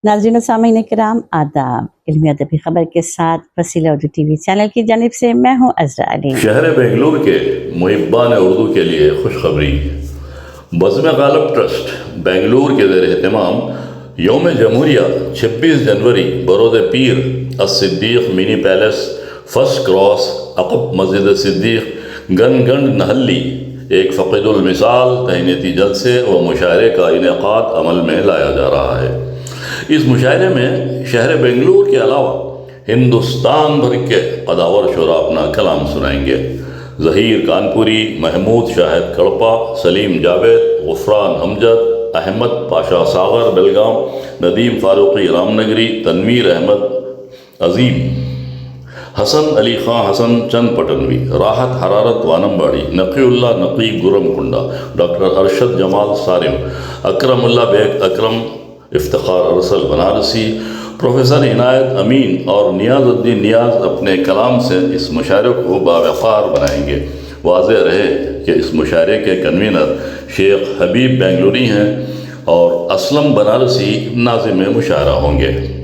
ناظرین و سامعین کرام آداب، علمی ادبی خبر کے ساتھ وسیلہ اردو ٹی وی چینل کی جانب سے میں ہوں عذرا علی۔ شہر بنگلور کے محبان اردو کے لیے خوشخبری۔ بزم غالب ٹرسٹ بنگلور کے زیر اہتمام یوم جمہوریہ 26 جنوری بروز پیر الصدیق منی پیلس فرسٹ کراس عقب مسجد صدیق گن گنڈ نہلی ایک فقید المثال تہنیتی جلسے و مشاعرے کا انعقاد عمل میں لایا جا رہا ہے۔ اس مشاعرے میں شہر بنگلور کے علاوہ ہندوستان بھر کے قداور شعراء اپنا کلام سنائیں گے۔ ظہیر کانپوری، محمود شاہد کڑپا، سلیم جاوید، غفران امجد، احمد پاشا ساغر بلگام، ندیم فاروقی رام نگری، تنویر احمد عظیم، حسن علی خان حسن چند پٹنوی، راحت حرارت وانمباڑی، نقی اللہ نقی گرم کنڈا، ڈاکٹر ارشد جمال سارم، اکرم اللہ بیگ اکرم، افتخار ارسل بنارسی، پروفیسر عنایت امین اور نیاز الدین نیاز اپنے کلام سے اس مشاعرے کو باوقار بنائیں گے۔ واضح رہے کہ اس مشاعرے کے کنوینر شیخ حبیب بنگلوری ہیں اور اسلم بنارسی ناظم مشاعرہ ہوں گے۔